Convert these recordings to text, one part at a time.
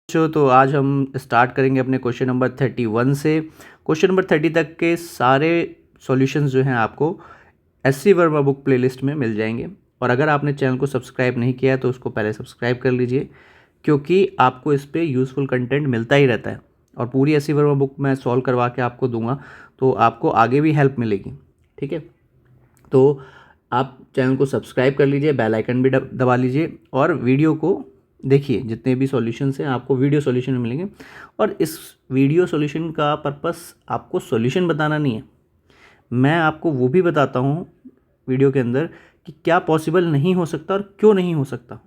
तो आज हम स्टार्ट करेंगे अपने क्वेश्चन नंबर 31 से क्वेश्चन नंबर 30 तक के सारे सॉल्यूशंस जो हैं आपको एससी वर्मा बुक प्लेलिस्ट में मिल जाएंगे। और अगर आपने चैनल को सब्सक्राइब नहीं किया है तो उसको पहले सब्सक्राइब कर लीजिए, क्योंकि आपको इस पर यूज़फुल कंटेंट मिलता ही रहता है और पूरी एससी वर्मा बुक मैं सॉल्व करवा के आपको दूंगा, तो आपको आगे भी हेल्प मिलेगी। ठीक है, तो आप चैनल को सब्सक्राइब कर लीजिए, बेल आइकन भी दबा लीजिए और वीडियो को देखिए। जितने भी सॉल्यूशंस हैं आपको वीडियो सॉल्यूशन में मिलेंगे। और इस वीडियो सॉल्यूशन का पर्पस आपको सॉल्यूशन बताना नहीं है, मैं आपको वो भी बताता हूँ वीडियो के अंदर कि क्या पॉसिबल नहीं हो सकता और क्यों नहीं हो सकता।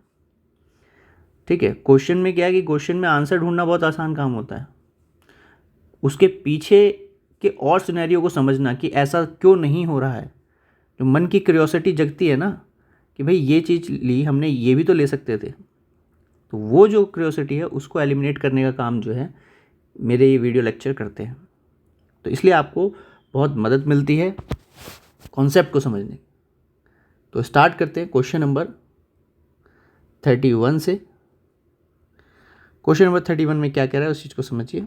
ठीक है, क्वेश्चन में क्या है कि क्वेश्चन में आंसर ढूंढना बहुत आसान काम होता है, उसके पीछे के और सिनेरियो को समझना कि ऐसा क्यों नहीं हो रहा है। जो मन की क्यूरियोसिटी जगती है ना कि भाई ये चीज़ ली हमने, ये भी तो ले सकते थे, तो वो जो क्यूरियोसिटी है उसको एलिमिनेट करने का काम जो है मेरे ये वीडियो लेक्चर करते हैं। तो इसलिए आपको बहुत मदद मिलती है कॉन्सेप्ट को समझने की। तो स्टार्ट करते हैं क्वेश्चन नंबर 31 से। क्वेश्चन नंबर 31 में क्या कह रहा है उस चीज़ को समझिए।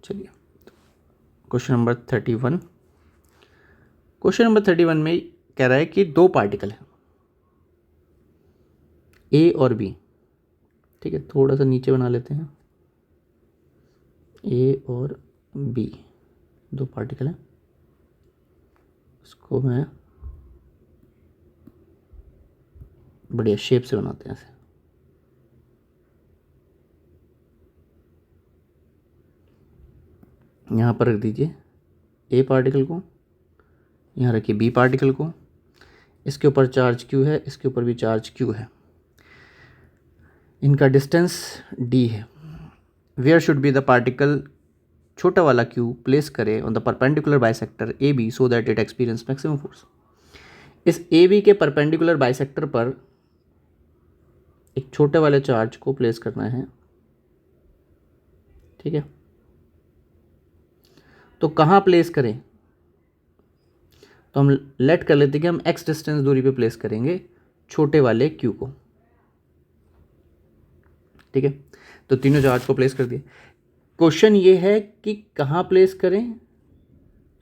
चलिए, क्वेश्चन नंबर 31, क्वेश्चन नंबर 31 में कह रहा है कि दो पार्टिकल हैं ए और बी। ठीक है, थोड़ा सा नीचे बना लेते हैं। ए और बी दो पार्टिकल हैं, इसको मैं बढ़िया शेप से बनाते हैं ऐसे। यहाँ पर रख दीजिए ए पार्टिकल को, यहाँ रखिए बी पार्टिकल को। इसके ऊपर चार्ज क्यू है, इसके ऊपर भी चार्ज क्यू है, इनका डिस्टेंस डी है। Where should be the particle, छोटा वाला क्यू प्लेस करें on the perpendicular bisector A B so that it experience maximum force. इस ए बी के परपेंडिकुलर बाइसेक्टर पर एक छोटे वाले चार्ज को प्लेस करना है। ठीक है, तो कहाँ प्लेस करें, तो हम लेट कर लेते हैं कि हम एक्स डिस्टेंस दूरी पे प्लेस करेंगे छोटे वाले क्यू को। ठीक है, तो तीनों चार्ज को प्लेस कर दिए। क्वेश्चन ये है कि कहाँ प्लेस करें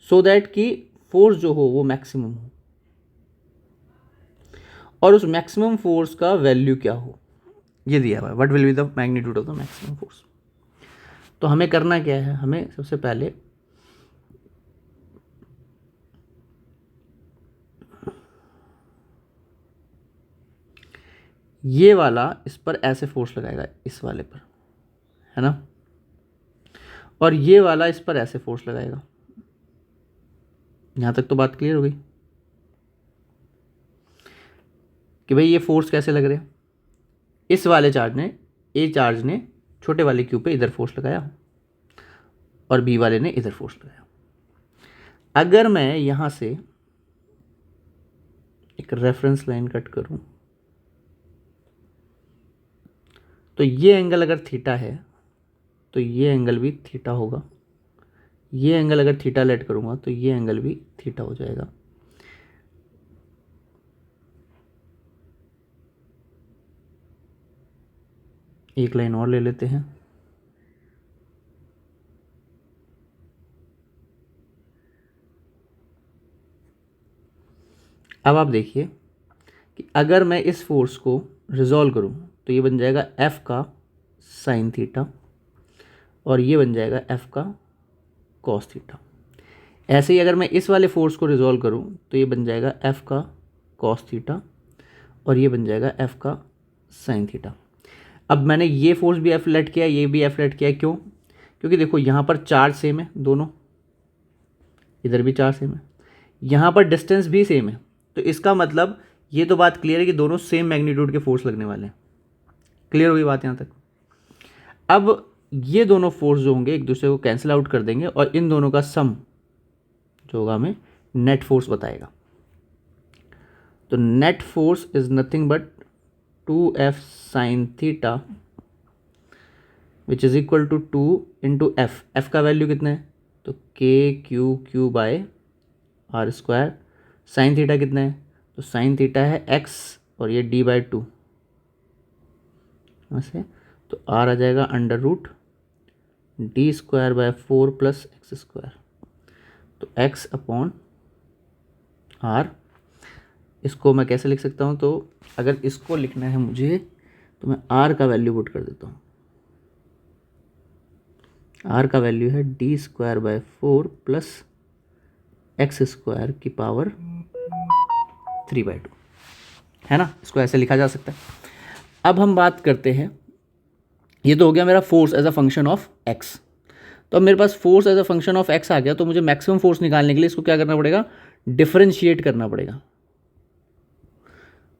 सो दैट कि फोर्स जो हो वो मैक्सिमम हो, और उस मैक्सिमम फोर्स का वैल्यू क्या हो ये दिया हुआ है। What will be the magnitude of the maximum force. तो हमें करना क्या है, हमें सबसे पहले ये वाला इस पर ऐसे फोर्स लगाएगा, इस वाले पर, है ना, और ये वाला इस पर ऐसे फोर्स लगाएगा। यहां तक तो बात क्लियर हो गई कि भाई ये फोर्स कैसे लग रहे हैं। इस वाले चार्ज ने, ए चार्ज ने छोटे वाले क्यू पे इधर फोर्स लगाया और बी वाले ने इधर फोर्स लगाया। अगर मैं यहां से एक रेफरेंस लाइन कट करूं तो ये एंगल अगर थीटा है तो ये एंगल भी थीटा होगा। ये एंगल अगर थीटा लेट करूंगा तो ये एंगल भी थीटा हो जाएगा। एक लाइन और ले लेते हैं। अब आप देखिए कि अगर मैं इस फोर्स को रिजॉल्व करूं तो ये बन जाएगा एफ का साइन थीटा और ये बन जाएगा एफ का कॉस थीटा। ऐसे ही अगर मैं इस वाले फोर्स को रिजॉल्व करूं तो ये बन जाएगा एफ का कॉस थीटा और ये बन जाएगा एफ का साइन थीटा। अब मैंने ये फोर्स भी एफ लेट किया, ये भी एफ लेट किया, क्यों? क्योंकि देखो यहाँ पर चार्ज सेम है दोनों, इधर भी चार्ज सेम है, यहाँ पर डिस्टेंस भी सेम है, तो इसका मतलब ये तो बात क्लियर है कि दोनों सेम मैग्नीट्यूड के फोर्स लगने वाले हैं। क्लियर होगी बात यहाँ तक। अब ये दोनों फोर्स जो होंगे एक दूसरे को कैंसिल आउट कर देंगे और इन दोनों का सम जो होगा हमें नेट फोर्स बताएगा। तो net force is nothing but 2f sine theta which is equal to 2 into F. F का वैल्यू कितना है, तो K Q by R square. Sine theta कितना है, तो साइन थीटा है x और ये d/2। वैसे तो आर आ जाएगा √d²/4 + x²। तो x अपॉन आर, इसको मैं कैसे लिख सकता हूँ? तो अगर इसको लिखना है मुझे तो मैं आर का वैल्यू पुट कर देता हूँ। आर का वैल्यू है d²/4 + x² की पावर 3/2, है ना। इसको ऐसे लिखा जा सकता है। अब हम बात करते हैं, ये तो हो गया मेरा force as a function of x। तो अब मेरे पास force as a function of x आ गया, तो मुझे मैक्सिमम फोर्स निकालने के लिए इसको क्या करना पड़ेगा? डिफरेंशिएट करना पड़ेगा।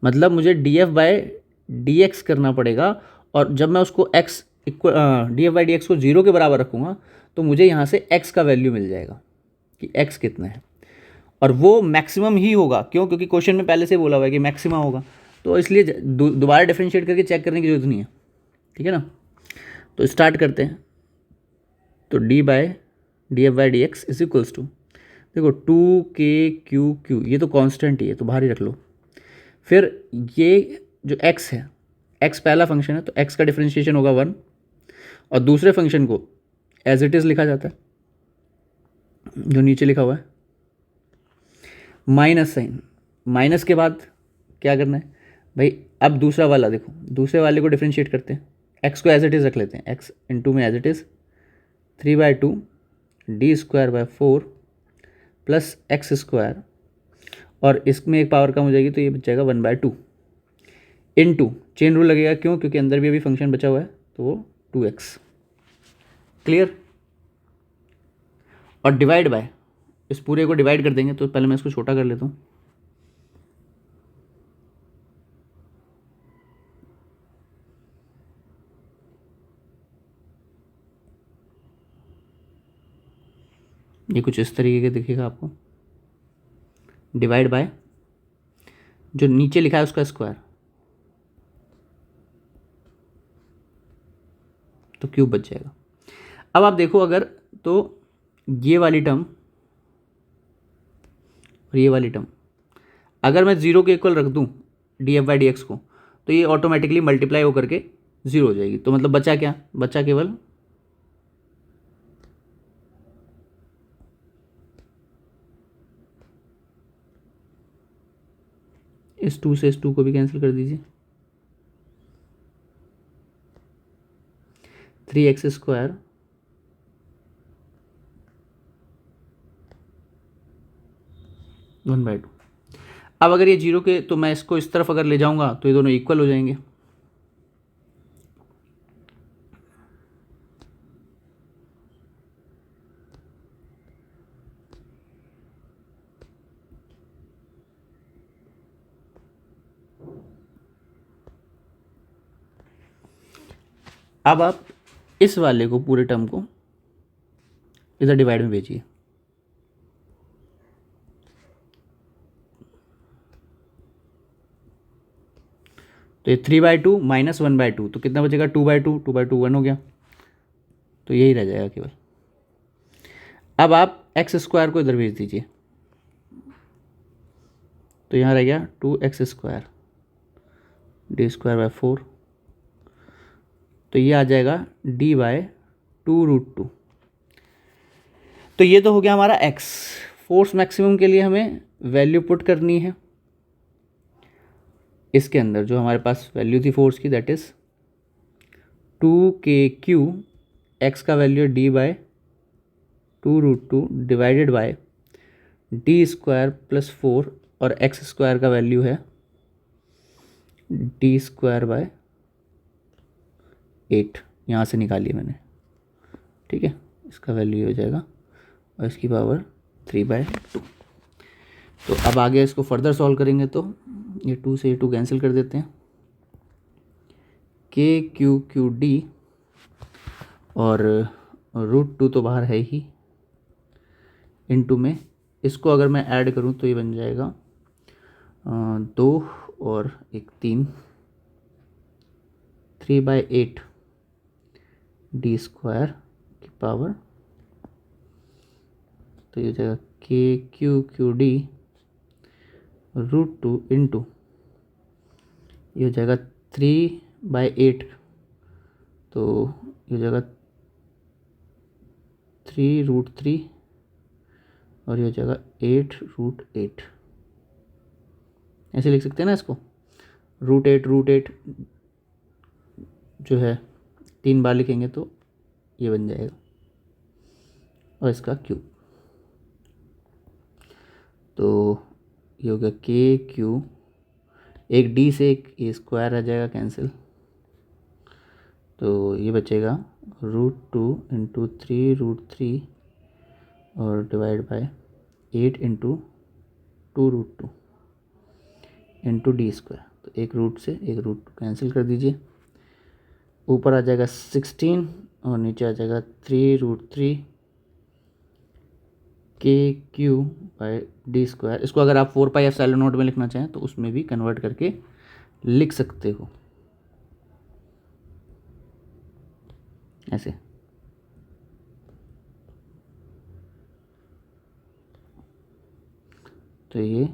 मतलब मुझे dF/dx करना पड़ेगा, और जब मैं उसको x dF/dx को 0 के बराबर रखूँगा तो मुझे यहाँ से x का वैल्यू मिल जाएगा कि x कितना है, और वो मैक्सिमम ही होगा। क्यों? क्योंकि क्वेश्चन में पहले से बोला हुआ है कि मैक्सिमम होगा, तो इसलिए दोबारा डिफरेंशिएट करके चेक करने की जरूरत नहीं है। ठीक है ना। तो स्टार्ट करते हैं। तो dF/dx इज इक्वल्स टू, देखो 2k/q, ये तो कांस्टेंट ही है तो बाहर ही रख लो। फिर ये जो x है, x पहला फंक्शन है तो x का डिफरेंशिएशन होगा 1, और दूसरे फंक्शन को एज इट इज़ लिखा जाता है जो नीचे लिखा हुआ है, माइनस साइन। माइनस के बाद क्या करना है भाई? अब दूसरा वाला देखो, दूसरे वाले को डिफरेंशिएट करते हैं। x को एज इट इज़ रख लेते हैं, x इंटू में as it is 3/2 d²/4 + x², और इसमें एक पावर कम हो जाएगी तो ये बच जाएगा 1/2 इंटू चेन रूल लगेगा। क्यों? क्योंकि अंदर भी अभी फंक्शन बचा हुआ है तो वो 2x। क्लियर? और डिवाइड बाय, इस पूरे को डिवाइड कर देंगे। तो पहले मैं इसको छोटा कर लेता हूँ। ये कुछ इस तरीके के दिखेगा आपको। डिवाइड बाय जो नीचे लिखा है उसका स्क्वायर, तो क्यूब बच जाएगा। अब आप देखो, अगर तो ये वाली टर्म और ये वाली टर्म अगर मैं 0 के इक्वल रख दूं dF/dx को, तो ये ऑटोमेटिकली मल्टीप्लाई होकर के 0 हो जाएगी। तो मतलब बचा क्या? बचा केवल इस 2 से इस 2 को भी कैंसिल कर दीजिए। 3x² (1/2). अब अगर ये 0 के, तो मैं इसको इस तरफ अगर ले जाऊंगा तो ये दोनों इक्वल हो जाएंगे। अब आप इस वाले को, पूरे टर्म को इधर डिवाइड में भेजिए। तो ये 3/2 - 1/2, तो कितना बचेगा? 2/2, 2/2 1 हो गया, तो यही रह जाएगा केवल। अब आप x² को इधर भेज दीजिए, तो यहाँ रह गया 2x² d²/4, तो ये आ जाएगा d/2√2। तो ये तो हो गया हमारा x। फोर्स मैक्सिमम के लिए हमें वैल्यू पुट करनी है इसके अंदर, जो हमारे पास वैल्यू थी फोर्स की, दैट इज 2k/q, x का वैल्यू है d/2√2 डिवाइडेड बाय d² + 4, और x² का वैल्यू है d²/8। यहाँ से निकालिए मैंने, ठीक है। इसका वैल्यू हो जाएगा, और इसकी पावर 3/2। तो अब आगे इसको फर्दर सॉल्व करेंगे तो ये 2 से ये 2 कैंसिल कर देते हैं। k/q/d और √2 तो बाहर है ही, इनटू में इसको अगर मैं ऐड करूं तो ये बन जाएगा 2 और 1 3, 3/8 d² की पावर, तो ये हो जाएगा k/q/d √2 इंटू, ये हो जाएगा 3/8 तो ये जगह 3√3 और ये जगह 8√8, ऐसे लिख सकते हैं ना इसको। √8 जो है 3 बार लिखेंगे तो ये बन जाएगा, और इसका क्यूब। तो ये हो गया KQ, एक D से एक A स्क्वायर आ जाएगा कैंसिल, तो ये बचेगा √2 × 3√3 और डिवाइड बाय 8 × 2√2 × D स्क्वायर। तो एक रूट से एक √2 कैंसिल कर दीजिए, ऊपर आ जाएगा 16 और नीचे आ जाएगा 3√3 KQ/D स्क्वायर। इसको अगर आप 4πε0 में लिखना चाहें तो उसमें भी कन्वर्ट करके लिख सकते हो ऐसे। तो ये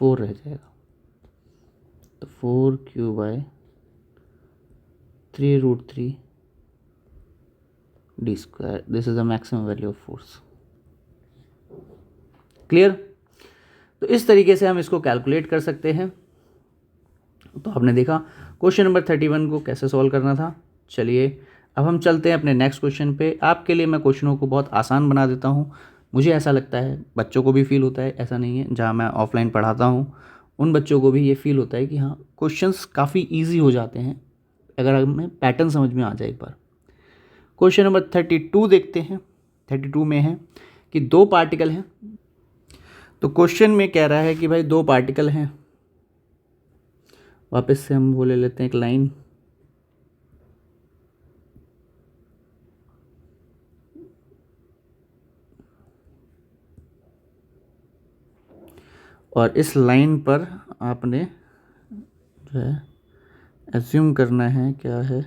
4 रह जाएगा, तो 4Q/3√3 D square, this is the maximum value of force. Clear? तो इस तरीके से हम इसको कैलकुलेट कर सकते हैं। तो आपने देखा क्वेश्चन नंबर 31 को कैसे सॉल्व करना था। चलिए अब हम चलते हैं अपने नेक्स्ट क्वेश्चन पे। आपके लिए मैं क्वेश्चनों को बहुत आसान बना देता हूँ, मुझे ऐसा लगता है, बच्चों को भी फील होता है, ऐसा नहीं है, जहाँ मैं ऑफलाइन पढ़ाता हूँ उन बच्चों को भी ये फील होता है कि हाँ क्वेश्चंस काफ़ी ईजी हो जाते हैं अगर हमें पैटर्न समझ में आ जाए एक बार। क्वेश्चन नंबर 32 देखते हैं। 32 में है कि 2 पार्टिकल हैं। तो क्वेश्चन में कह रहा है कि भाई 2 पार्टिकल हैं, वापस से हम वो ले लेते हैं एक लाइन, और इस लाइन पर आपने जो है एज्यूम करना है क्या है,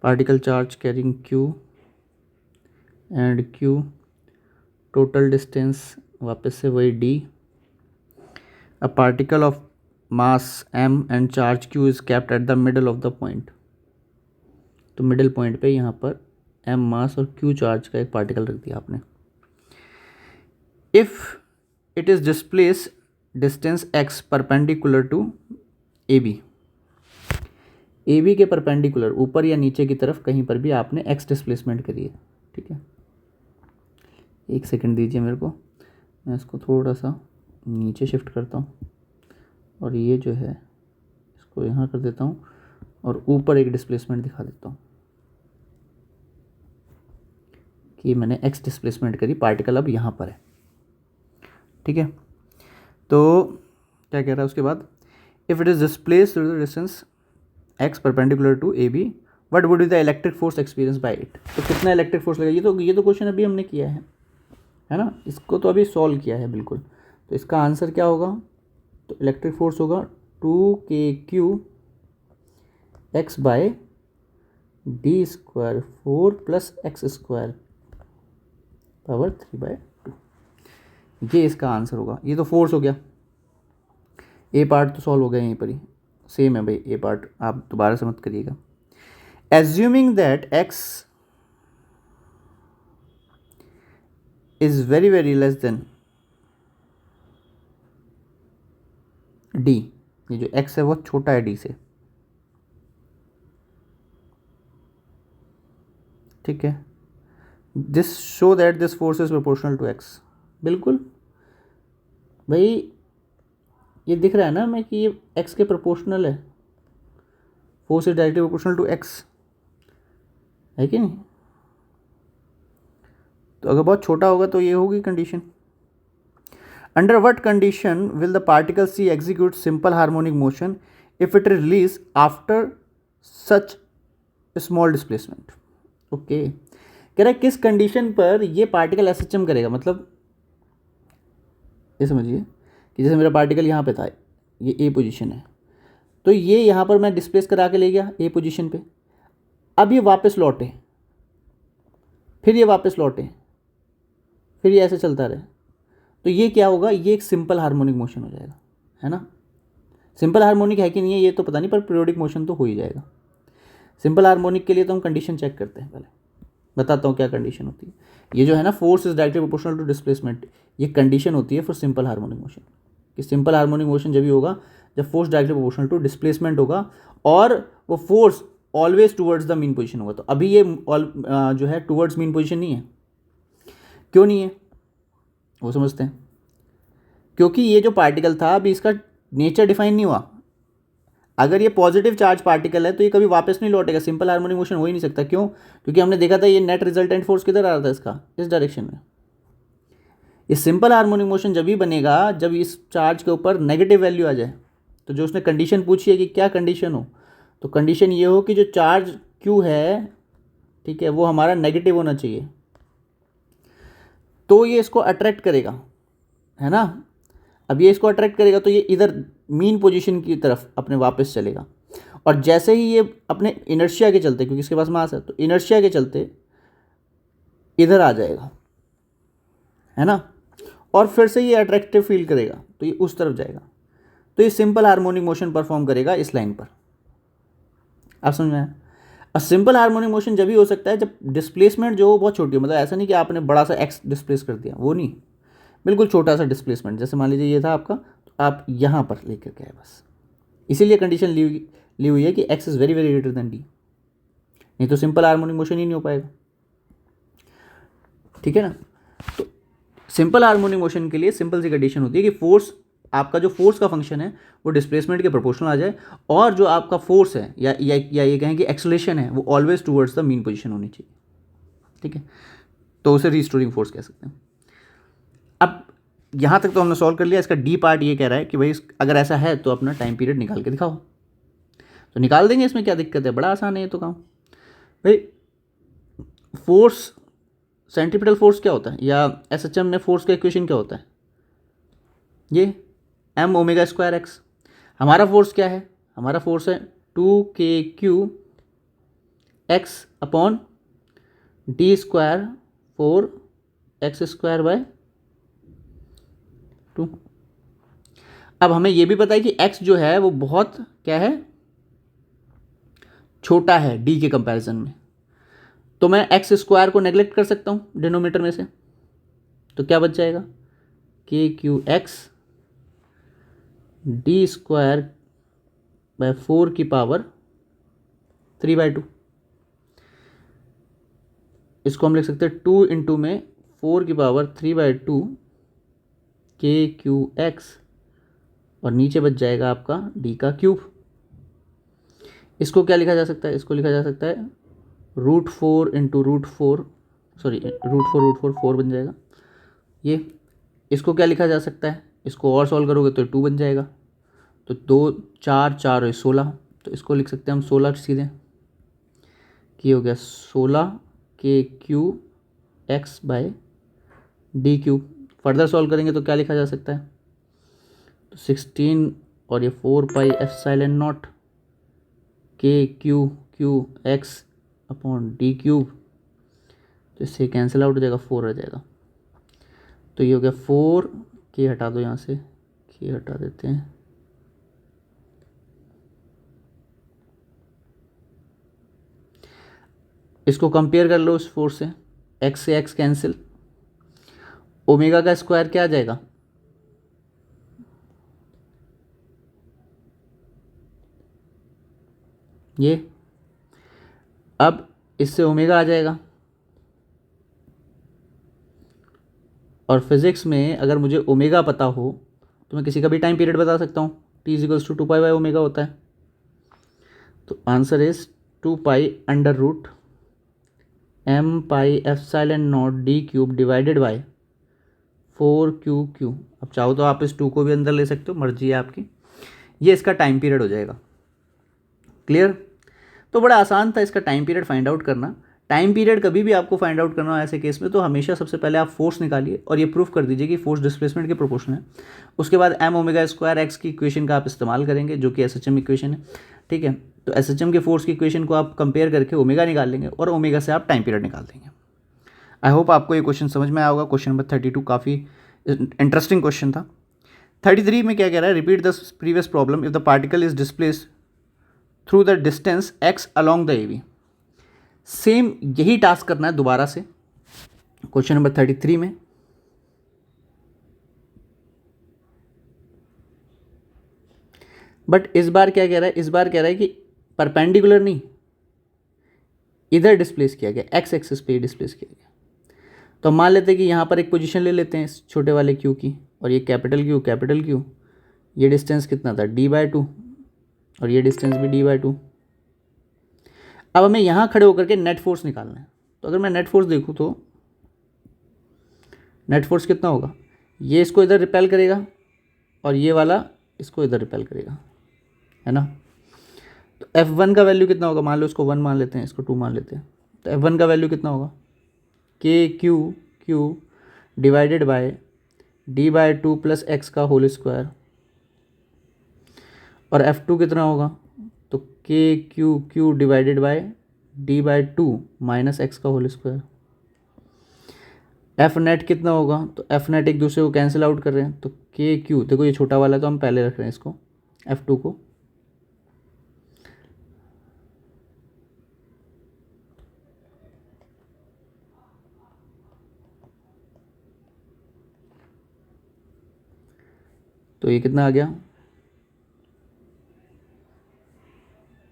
particle charge carrying Q and Q, total distance वापस से वही D, a particle of mass M and charge Q is kept at the middle of the point. तो मिडल पॉइंट पे यहाँ पर M मास और Q चार्ज का एक पार्टिकल रख दिया आपने। If it is displace distance x perpendicular to AB, AB के परपेंडिकुलर ऊपर या नीचे की तरफ कहीं पर भी आपने x डिस्प्लेसमेंट करी है, ठीक है। एक सेकंड दीजिए मेरे को, मैं इसको थोड़ा सा नीचे शिफ्ट करता हूँ और ये जो है इसको यहाँ कर देता हूँ और ऊपर एक डिस्प्लेसमेंट दिखा देता हूँ कि मैंने x डिस्प्लेसमेंट करी, पार्टिकल अब यहाँ पर है, ठीक है। तो क्या कह रहा है उसके बाद, if it is displace through the distance x perpendicular to AB, what would be the electric force experience by it. तो कितना इलेक्ट्रिक फोर्स लगेगा, ये तो क्वेश्चन अभी हमने किया है ना, इसको तो अभी सॉल्व किया है बिल्कुल। तो इसका आंसर क्या होगा, तो इलेक्ट्रिक फोर्स होगा 2KQ x/d square 4 + x square power 3/2, ये इसका आंसर होगा। ये तो फोर्स हो गया, ए पार्ट तो सॉल्व हो गया यहीं पर ही, सेम है भाई, ए पार्ट आप दोबारा से मत करिएगा। Assuming that x is very very less than d, ये जो x है वो छोटा है d से, ठीक है। This show that this force is proportional to x, बिल्कुल भाई ये दिख रहा है ना हमें कि ये x के प्रोपोर्शनल है, force is directly proportional to x, है कि नहीं। तो अगर बहुत छोटा होगा तो ये होगी condition. Under what condition will the particle see execute simple harmonic motion if it release after such small displacement. Okay, कह रहा है किस कंडीशन पर ये पार्टिकल एसएचएम करेगा, मतलब ये समझिए कि जैसे मेरा पार्टिकल यहाँ पे था, ये ए पोजीशन है, तो ये यहाँ पर मैं डिस्प्लेस करा के ले गया ए पोजीशन पे, अब ये वापस लौटे, फिर ये वापस लौटे, फिर ये ऐसे चलता रहे, तो ये क्या होगा, ये एक सिंपल हार्मोनिक मोशन हो जाएगा, है ना। सिंपल हार्मोनिक है कि नहीं है ये तो पता नहीं, पर पीरियोडिक मोशन तो हो ही जाएगा। सिंपल हार्मोनिक के लिए तो हम कंडीशन चेक करते हैं, पहले बताता हूँ क्या कंडीशन होती है। ये जो है ना, force is directly proportional to displacement, ये कंडीशन होती है फॉर सिंपल हार्मोनिक मोशन। कि सिंपल हार्मोनिक मोशन जब भी होगा जब force directly proportional to displacement होगा और वो force always towards the mean position होगा। तो अभी ये जो है टुवर्ड्स मीन पोजीशन नहीं है। क्यों नहीं है वो समझते हैं। क्योंकि ये जो पार्टिकल था अभी इसका नेचर डिफाइन नहीं हुआ। अगर ये पॉजिटिव चार्ज पार्टिकल है तो ये कभी वापस नहीं लौटेगा, सिंपल हार्मोनिक मोशन हो ही नहीं सकता। क्यों? क्योंकि हमने देखा था ये नेट रिजल्टेंट फोर्स किधर आ रहा था इसका, इस डायरेक्शन में। ये सिंपल हार्मोनिक मोशन जब ही बनेगा जब इस चार्ज के ऊपर नेगेटिव वैल्यू आ जाए। तो जो उसने कंडीशन पूछी है कि क्या कंडीशन हो, तो कंडीशन ये हो कि जो चार्ज क्यू है, ठीक है, वो हमारा नेगेटिव होना चाहिए, तो ये इसको अट्रैक्ट करेगा, है ना। अब ये इसको अट्रैक्ट करेगा तो ये इधर मीन पोजीशन की तरफ अपने वापस चलेगा। और जैसे ही ये अपने इनर्शिया के चलते, क्योंकि इसके पास मास है, तो इनर्शिया के चलते इधर आ जाएगा, है ना। और फिर से ये अट्रैक्टिव फील करेगा तो ये उस तरफ जाएगा। तो ये सिंपल हार्मोनिक मोशन परफॉर्म करेगा इस लाइन पर। आप समझ में आया? और सिंपल हार्मोनिक मोशन जब भी हो सकता है जब डिस्प्लेसमेंट जो बहुत छोटी हो, मतलब ऐसा नहीं कि आपने बड़ा सा एक्स डिस्प्लेस कर दिया, वो नहीं, बिल्कुल छोटा सा डिस्प्लेसमेंट। जैसे मान लीजिए ये था आपका, तो आप यहाँ पर लेकर के आए बस। इसीलिए कंडीशन ली हुई है कि x is very very greater than D, नहीं तो सिंपल हार्मोनिक मोशन ही नहीं हो पाएगा। ठीक है ना। तो सिंपल हार्मोनिक मोशन के लिए सिंपल सी कंडीशन होती है कि फोर्स, आपका जो फोर्स का फंक्शन है वो डिस्प्लेसमेंट के प्रोपोर्शनल आ जाए, और जो आपका फोर्स है या ये कहें कि एक्सेलरेशन है वो always towards the mean position होनी चाहिए। ठीक है, तो उसे रीस्टोरिंग फोर्स कह सकते हैं। अब यहाँ तक तो हमने सॉल्व कर लिया। इसका डी पार्ट ये कह रहा है कि भाई अगर ऐसा है तो अपना टाइम पीरियड निकाल के दिखाओ। तो निकाल देंगे, इसमें क्या दिक्कत है, बड़ा आसान है ये तो काम। भाई फोर्स, सेंट्रीपिटल फोर्स क्या होता है, या एसएचएम में फोर्स का इक्वेशन क्या होता है, ये एम ओमेगा स्क्वायर एक्स। हमारा फोर्स क्या है, हमारा फोर्स है 2kq x upon d square 4x² by 2। अब हमें यह भी पता है कि x जो है वो बहुत क्या है, छोटा है d के कंपैरिजन में। तो मैं x² को नेग्लेक्ट कर सकता हूं डिनोमिनेटर में से, तो क्या बच जाएगा, kqx d²/4 इसको हम लिख सकते हैं 2 इंटू में 4/3/2 kqx, और नीचे बच जाएगा आपका d का क्यूब। इसको क्या लिखा जा सकता है, इसको लिखा जा सकता है √4 इंटू √4, सॉरी √4 4 बन जाएगा ये। इसको क्या लिखा जा सकता है, इसको और सॉल्व करोगे तो 2 बन जाएगा, तो 2 4 4 और 16, तो इसको लिख सकते हैं हम 16 सीधे, कि हो गया 16kqx/d³। फर्दर सॉल्व करेंगे तो क्या लिखा जा सकता है, तो 16 और ये 4πε0 kqx/d³, तो इससे कैंसिल आउट हो जाएगा, 4 रह जाएगा। तो ये हो गया 4, के हटा दो यहाँ से, के हटा देते हैं, इसको कंपेयर कर लो उस फोर्स से, x से x कैंसिल, ओमेगा का स्क्वायर क्या आ जाएगा, ये। अब इससे ओमेगा आ जाएगा, और फिजिक्स में अगर मुझे ओमेगा पता हो तो मैं किसी का भी टाइम पीरियड बता सकता हूँ, t = 2π/ω होता है। तो answer is 2π√m πε0 d³ / 4qq। अब चाहो तो आप इस 2 को भी अंदर ले सकते हो, मर्जी है आपकी। ये इसका टाइम पीरियड हो जाएगा। क्लियर? तो बड़ा आसान था इसका टाइम पीरियड फाइंड आउट करना। टाइम पीरियड कभी भी आपको फाइंड आउट करना हो ऐसे केस में, तो हमेशा सबसे पहले आप फोर्स निकालिए और ये प्रूफ कर दीजिए कि फोर्स डिस्प्लेसमेंट के प्रोपोर्शनल है। उसके बाद m⍵² x की इक्वेशन का आप इस्तेमाल करेंगे, जो कि SHM इक्वेशन है। ठीक है, तो SHM के फोर्स की इक्वेशन को आप कंपेयर करके ओमेगा निकाल लेंगे, और ओमेगा से आप टाइम पीरियड निकाल देंगे। आई होप आपको ये क्वेश्चन समझ में आया होगा। क्वेश्चन नंबर 32 काफ़ी इंटरेस्टिंग क्वेश्चन था। 33 में क्या कह रहा है, repeat the previous problem if the particle is displaced through the distance x along the AB। Same यही टास्क करना है दोबारा से क्वेश्चन नंबर 33 में। बट इस बार क्या कह रहा है, इस बार कह रहा है कि परपेंडिकुलर नहीं, इधर डिस्प्लेस किया गया, एक्स एक्सिस पे डिस्प्लेस किया गया। तो मान लेते हैं कि यहाँ पर एक पोजीशन ले लेते हैं इस छोटे वाले क्यू की, और ये कैपिटल क्यू, ये डिस्टेंस कितना था d/2, और ये डिस्टेंस भी d/2। अब हमें यहाँ खड़े होकर के नेट फोर्स निकालना है। तो अगर मैं नेट फोर्स देखूँ तो नेट फोर्स कितना होगा, ये इसको इधर रिपेल करेगा और ये वाला इसको इधर रिपेल करेगा, है ना। तो F1 का वैल्यू कितना होगा, मान लो इसको 1 मान लेते हैं, इसको 2 मान लेते हैं। तो F1 का वैल्यू कितना होगा, KQ divided by d/2 plus x का होल स्क्वायर। और F2 कितना होगा, तो KQ divided by d/2 minus x का होल स्क्वायर। एफ नेट कितना होगा, तो एफ नेट एक दूसरे को कैंसिल आउट कर रहे हैं, तो KQ, देखो ये छोटा वाला है तो हम पहले रख रहे हैं इसको, F2 को। तो ये कितना आ गया,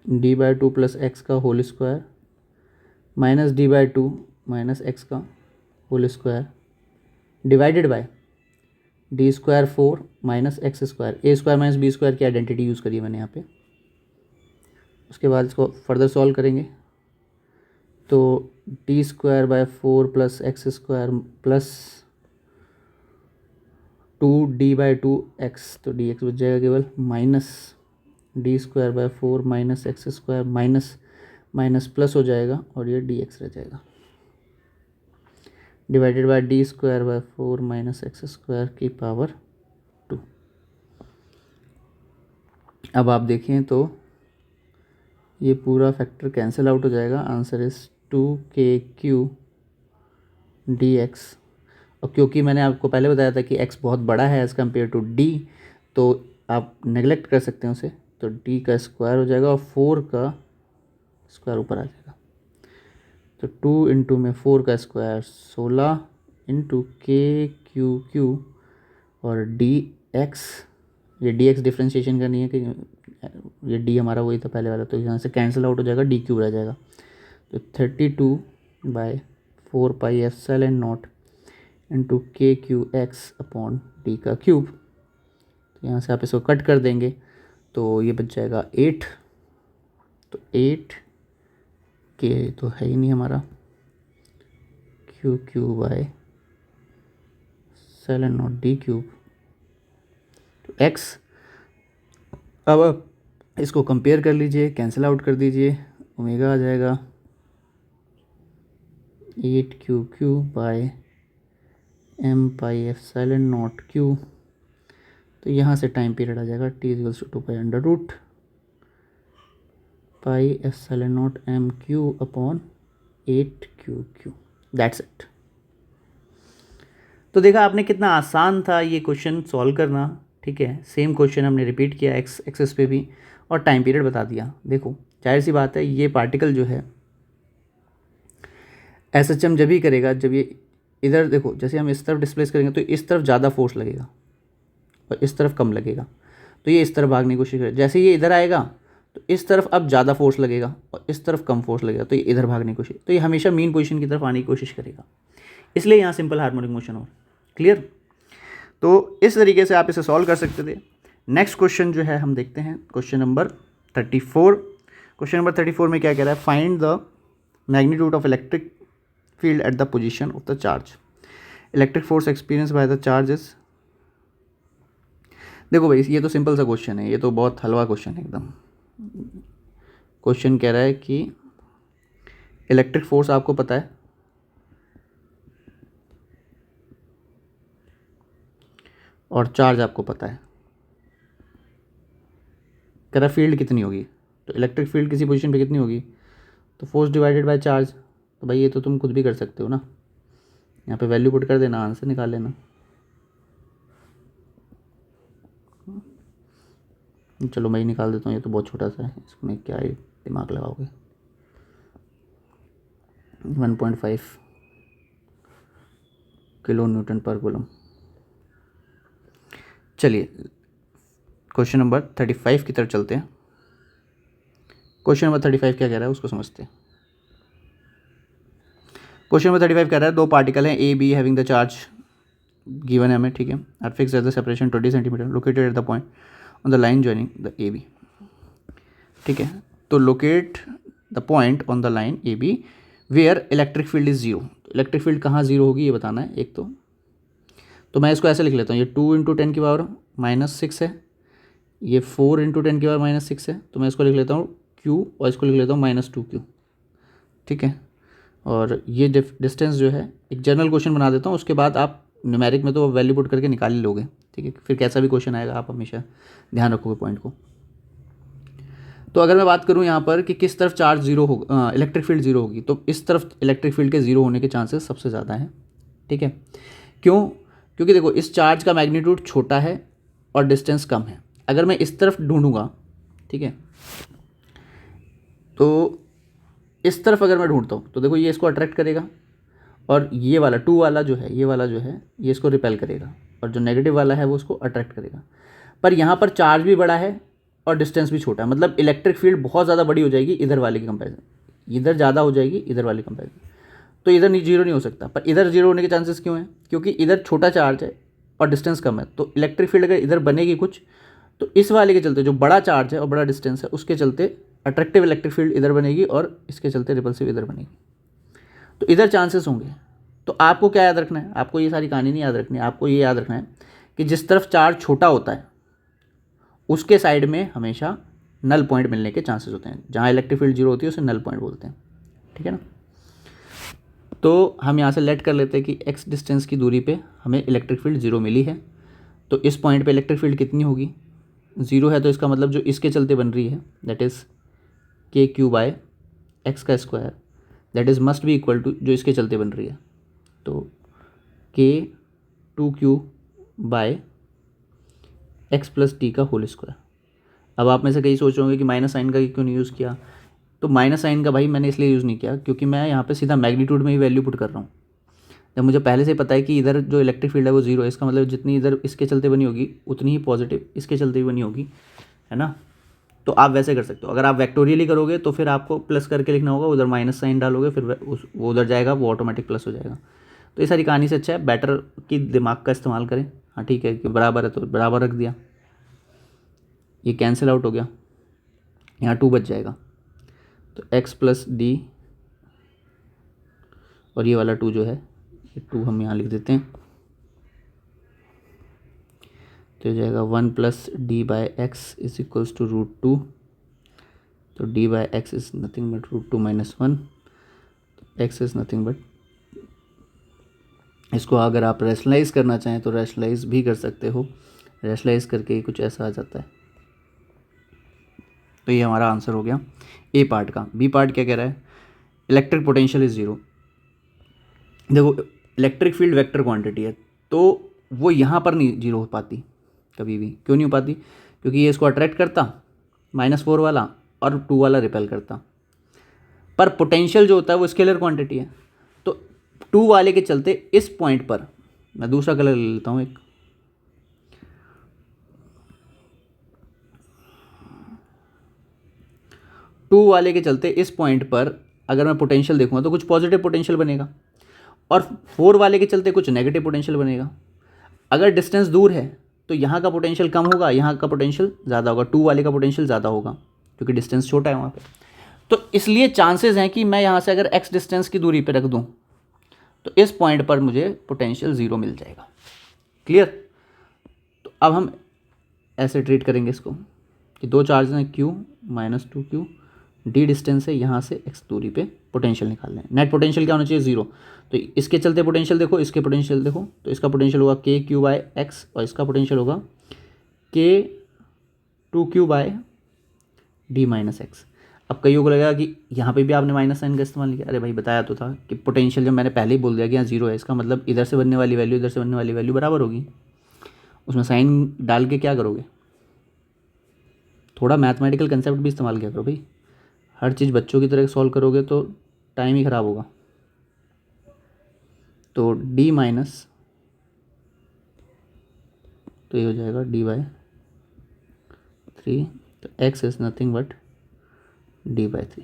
d/2 प्लस एक्स का whole square minus d/2 minus x का whole square divided by d² 4 minus x square, a square minus b square की आइडेंटिटी यूज़ करी है मैंने यहाँ पे। उसके बाद इसको फर्दर सॉल्व करेंगे तो d² 4 plus x square plus 2d/2 x, तो dx बच जाएगा केवल, minus d² 4 minus x square minus minus plus हो जाएगा और ये dx रह जाएगा, divided by d² 4 minus x square की पावर 2। अब आप देखें तो ये पूरा फैक्टर कैंसिल आउट हो जाएगा, आंसर इज 2KQ dx। और क्योंकि मैंने आपको पहले बताया था कि x बहुत बड़ा है एज़ कम्पेयर टू d, तो आप नेगलेक्ट कर सकते हैं उसे, तो d का स्क्वायर हो जाएगा और 4 का स्क्वायर ऊपर आ जाएगा। तो 2 इंटू में 4 का स्क्वायर 16 इंटू KQQ और dx, ये dx डिफ्रेंशिएशन करनी है कि ये d हमारा वही था पहले वाला, तो यहाँ से कैंसिल आउट हो जाएगा, dq रह जाएगा। तो 32/4 pi epsilon not into KQX upon d का क्यूब। तो यहाँ से आप इसको कट कर देंगे तो ये बच जाएगा 8, तो 8 के तो है ही नहीं हमारा, QQ/एप्सिलॉन नॉट d क्यूब, तो x। अब इसको कंपेयर कर लीजिए, कैंसिल आउट कर दीजिए, ओमेगा आ जाएगा 8QQ/m pi epsilon not q। तो यहाँ से टाइम पीरियड आ जाएगा t=2 pi epsilon not mq upon 8QQ। That's it. तो देखा आपने कितना आसान था ये क्वेश्चन सॉल्व करना, ठीक है। सेम क्वेश्चन हमने रिपीट किया एक्स एक्सिस पे भी और टाइम पीरियड बता दिया। देखो जाहिर सी बात है ये पार्टिकल जो है SHM जब ही करेगा जब ये इधर, देखो जैसे हम इस तरफ डिस्प्लेस करेंगे तो इस तरफ ज़्यादा फोर्स लगेगा और इस तरफ कम लगेगा, तो ये इस तरफ भागने की कोशिश करेगा। जैसे ये इधर आएगा तो इस तरफ अब ज़्यादा फोर्स लगेगा और इस तरफ कम फोर्स लगेगा, तो ये इधर भागने की कोशिश, तो ये हमेशा मीन पोजीशन की तरफ आने की कोशिश करेगा, इसलिए यहाँ सिंपल हार्मोनिक मोशन हो। क्लियर। तो इस तरीके से आप इसे सॉल्व कर सकते थे। नेक्स्ट क्वेश्चन जो है हम देखते हैं, क्वेश्चन नंबर 34। क्वेश्चन नंबर 34 में क्या कह रहा है, find the magnitude of electric field at the position of the charge, electric force experience by the charge is. देखो भाई ये तो सिंपल सा क्वेश्चन है, ये तो बहुत हलवा क्वेश्चन है एकदम। क्वेश्चन कह रहा है कि इलेक्ट्रिक फोर्स आपको पता है और चार्ज आपको पता है, कह रहा फील्ड कितनी होगी, तो इलेक्ट्रिक फील्ड किसी पोजीशन पे कितनी होगी, तो फोर्स डिवाइडेड बाय चार्ज। तो भाई ये तो तुम खुद भी कर सकते हो ना, यहाँ पे वैल्यू पुट कर देना, आंसर निकाल लेना। चलो मैं ही निकाल देता हूँ, ये तो बहुत छोटा सा है, इसमें क्या ही दिमाग लगाओगे। 1.5 किलो न्यूटन पर कूलम। चलिए क्वेश्चन नंबर 35 की तरफ चलते हैं। क्वेश्चन नंबर 35 क्या कह रहा है उसको समझते हैं। क्वेश्चन नंबर 35 कह रहा है दो पार्टिकल हैं A B having the charge given है हमें, ठीक है, are fix at the separation 20 centimetre located at the point on the line joining the A B, ठीक है। तो locate the point on the line A B where electric field is zero. Electric field कहाँ zero होगी ये बताना है एक तो मैं इसको ऐसे लिख लेता हूँ, ये 2 × 10⁻⁻6 है, ये 4 × 10⁻⁻6 है, तो मैं इसको लिख लेता हूँ Q और इसको लिख लेता हूँ -2Q, ठीक है। और ये डिस्टेंस जो है एक जनरल क्वेश्चन बना देता हूँ, उसके बाद आप न्यूमेरिक में तो वैल्यू पुट करके निकाल ही लोगे, ठीक है। फिर कैसा भी क्वेश्चन आएगा आप हमेशा ध्यान रखोगे पॉइंट को। तो अगर मैं बात करूँ यहाँ पर कि किस तरफ चार्ज जीरो होगा, इलेक्ट्रिक फील्ड जीरो होगी, तो इस तरफ इलेक्ट्रिक फील्ड के जीरो होने के चांसेस सबसे ज़्यादा हैं, ठीक है। क्यों? क्योंकि देखो इस चार्ज का मैग्नीट्यूड छोटा है और डिस्टेंस कम है। अगर मैं इस तरफ ढूंढूंगा, ठीक है, तो इस तरफ अगर मैं ढूंढता हूँ तो देखो ये इसको अट्रैक्ट करेगा और ये वाला 2 वाला जो है, ये वाला जो है ये इसको रिपेल करेगा और जो नेगेटिव वाला है वो उसको अट्रैक्ट करेगा। पर यहाँ पर चार्ज भी बड़ा है और डिस्टेंस भी छोटा है, मतलब इलेक्ट्रिक फील्ड बहुत ज़्यादा बड़ी हो जाएगी इधर वाले की कंपेरिजन, इधर ज़्यादा हो जाएगी इधर वाले कंपेरिजन। तो इधर जीरो नहीं हो सकता, पर इधर जीरो होने के चांसेस क्यों हैं? क्योंकि इधर छोटा चार्ज है और डिस्टेंस कम है। तो इलेक्ट्रिक फील्ड अगर इधर बनेगी कुछ, तो इस वाले के चलते जो बड़ा चार्ज है और बड़ा डिस्टेंस है उसके चलते अट्रैक्टिव इलेक्ट्रिक फील्ड इधर बनेगी और इसके चलते रिपल्सिव इधर बनेगी। तो इधर चांसेस होंगे। तो आपको क्या याद रखना है? आपको ये सारी कहानी नहीं याद रखनी है, आपको ये याद रखना है कि जिस तरफ चार्ज छोटा होता है उसके साइड में हमेशा नल पॉइंट मिलने के चांसेस होते हैं। जहाँ इलेक्ट्रिक फील्ड जीरो होती है उसे नल पॉइंट बोलते हैं, ठीक है ना। तो हम यहाँ से लेट कर लेते हैं कि x डिस्टेंस की दूरी पे हमें इलेक्ट्रिक फील्ड जीरो मिली है। तो इस पॉइंट पे इलेक्ट्रिक फील्ड कितनी होगी? जीरो है, तो इसका मतलब जो इसके चलते बन रही है that is KQ/x² that is must be equal to जो इसके चलते बन रही है, तो K2Q/x + t का होल स्क्वायर। अब आप में से कई सोच रहे होंगे कि माइनस साइन का क्यों नहीं यूज़ किया? तो माइनस साइन का भाई मैंने इसलिए यूज़ नहीं किया क्योंकि मैं यहाँ पे सीधा मैग्नीट्यूड में ही वैल्यू पुट कर रहा हूँ। जब मुझे पहले से पता है कि इधर जो इलेक्ट्रिक फील्ड है वो जीरो है, इसका मतलब जितनी इधर इसके चलते बनी होगी उतनी ही पॉजिटिव इसके चलते भी बनी होगी, है ना। तो आप वैसे कर सकते हो। अगर आप वेक्टोरियली करोगे तो फिर आपको प्लस करके लिखना होगा, उधर माइनस साइन डालोगे, फिर वो उधर जाएगा, वो ऑटोमेटिक प्लस हो जाएगा। तो ये सारी कहानी से अच्छा है बेटर कि दिमाग का इस्तेमाल करें। हाँ ठीक है कि बराबर है तो बराबर रख दिया, ये कैंसिल आउट हो गया, यहाँ 2 बच जाएगा। तो x + d और ये वाला 2 जो है ये 2 हम यहाँ लिख देते हैं, तो हो जाएगा 1 + d/x = √2। तो d/x is nothing but √2 - 1, x is nothing but, इसको अगर आप रैशनलाइज करना चाहें तो रैशनलाइज भी कर सकते हो, रैशनलाइज करके कुछ ऐसा आ जाता है। तो ये हमारा आंसर हो गया ए पार्ट का। बी पार्ट क्या कह रहा है? Electric potential is zero. देखो इलेक्ट्रिक फील्ड वेक्टर क्वांटिटी है तो वो यहाँ पर नहीं जीरो हो पाती कभी भी। क्यों नहीं हो पाती? क्योंकि ये इसको अट्रैक्ट करता -4 वाला और 2 वाला रिपेल करता। पर पोटेंशियल जो होता है वो स्केलर क्वांटिटी है, तो 2 वाले के चलते इस पॉइंट पर, मैं दूसरा कलर ले लेता हूँ एक, टू वाले के चलते इस पॉइंट पर अगर मैं पोटेंशियल देखूंगा तो कुछ पॉजिटिव पोटेंशियल बनेगा और 4 वाले के चलते कुछ नेगेटिव पोटेंशियल बनेगा। अगर डिस्टेंस दूर है तो यहाँ का पोटेंशियल कम होगा, यहाँ का पोटेंशियल ज़्यादा होगा, 2 वाले का पोटेंशियल ज़्यादा होगा क्योंकि डिस्टेंस छोटा है वहाँ पे। तो इसलिए चांसेस हैं कि मैं यहाँ से अगर x डिस्टेंस की दूरी पे रख दूँ तो इस पॉइंट पर मुझे पोटेंशियल ज़ीरो मिल जाएगा। क्लियर? तो अब हम ऐसे ट्रीट करेंगे इसको कि दो चार्ज हैं Q - 2Q, d डिस्टेंस है यहाँ से x दूरी पे, पोटेंशियल निकाल लें। नेट पोटेंशियल क्या होना चाहिए? जीरो। तो इसके चलते पोटेंशियल देखो, इसके पोटेंशियल देखो, तो इसका पोटेंशियल होगा KQ/x और इसका पोटेंशियल होगा K2Q/d-x। अब कईयों को लगेगा कि यहाँ पे भी आपने माइनस साइन का इस्तेमाल किया। अरे भाई बताया तो था कि पोटेंशियल जब मैंने पहले ही बोल दिया कि यहाँ जीरो है, इसका मतलब इधर से बनने वाली वैल्यू इधर से बनने वाली वैल्यू बराबर होगी। उसमें साइन डाल के क्या करोगे? थोड़ा मैथमेटिकल कंसेप्ट भी इस्तेमाल किया करो भाई। हर चीज़ बच्चों की तरह सॉल्व करोगे तो टाइम ही ख़राब होगा। तो d माइनस, तो ये हो जाएगा d/3, तो x is nothing but d/3।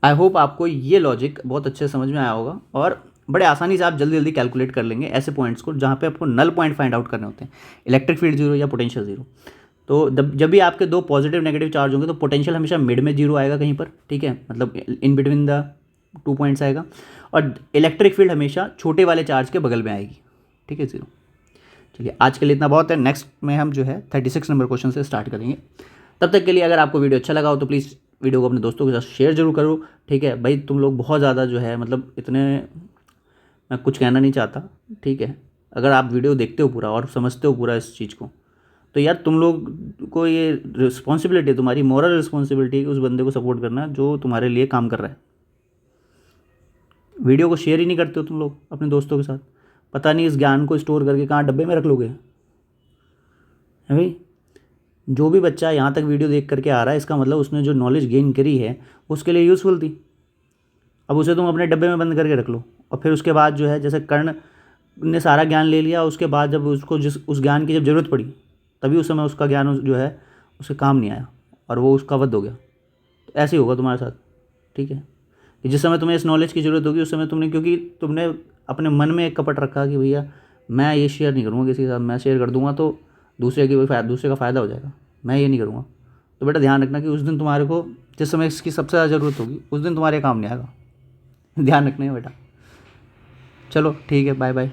I hope आपको ये लॉजिक बहुत अच्छे से समझ में आया होगा और बड़े आसानी से आप जल्दी जल्दी कैलकुलेट कर लेंगे ऐसे पॉइंट्स को जहाँ पे आपको नल पॉइंट फाइंड आउट करने होते हैं, इलेक्ट्रिक फील्ड जीरो या पोटेंशियल जीरो। तो जब भी आपके दो पॉजिटिव नेगेटिव चार्ज होंगे तो पोटेंशियल हमेशा मिड में जीरो आएगा कहीं पर, ठीक है, मतलब इन बिटवीन द 2 पॉइंट्स आएगा, और इलेक्ट्रिक फील्ड हमेशा छोटे वाले चार्ज के बगल में आएगी, ठीक है, जीरो। चलिए आज के लिए इतना बहुत है। नेक्स्ट में हम जो है 36 नंबर क्वेश्चन से स्टार्ट करेंगे। तब तक के लिए अगर आपको वीडियो अच्छा लगा हो तो प्लीज़ वीडियो को अपने दोस्तों के साथ शेयर जरूर करो, ठीक है भाई। तुम लोग बहुत ज़्यादा जो है मतलब इतने, मैं कुछ कहना नहीं चाहता, ठीक है। अगर आप वीडियो देखते हो पूरा और समझते हो पूरा इस चीज़ को, तो यार तुम लोग को ये रिस्पॉन्सिबिलिटी है, तुम्हारी मॉरल रिस्पॉन्सिबिलिटी है कि उस बंदे को सपोर्ट करना जो तुम्हारे लिए काम कर रहा है। वीडियो को शेयर ही नहीं करते हो तुम लोग अपने दोस्तों के साथ, पता नहीं इस ज्ञान को स्टोर करके कहाँ डब्बे में रख लोगे, है भाई। जो भी बच्चा यहाँ तक वीडियो देख करके आ रहा है इसका मतलब उसने जो नॉलेज गेन करी है उसके लिए यूज़फुल थी। अब उसे तुम अपने डब्बे में बंद करके रख लो और फिर उसके बाद जो है जैसे कर्ण ने सारा ज्ञान ले लिया, उसके बाद जब उसको उस ज्ञान की जब ज़रूरत पड़ी तभी उस समय उसका ज्ञान जो है उसके काम नहीं आया और वो उसका वध हो गया। तो ऐसे ही होगा तुम्हारे साथ, ठीक है, कि जिस समय तुम्हें इस नॉलेज की ज़रूरत होगी उस समय तुमने, क्योंकि तुमने अपने मन में एक कपट रखा कि भैया मैं ये शेयर नहीं करूँगा किसी के साथ, मैं शेयर कर दूँगा तो दूसरे का फ़ायदा हो जाएगा, मैं ये नहीं करूँगा। तो बेटा ध्यान रखना कि उस दिन तुम्हारे को जिस समय इसकी सबसे ज़्यादा ज़रूरत होगी उस दिन तुम्हारे काम नहीं आएगा। ध्यान रखना है बेटा। चलो ठीक है, बाय बाय।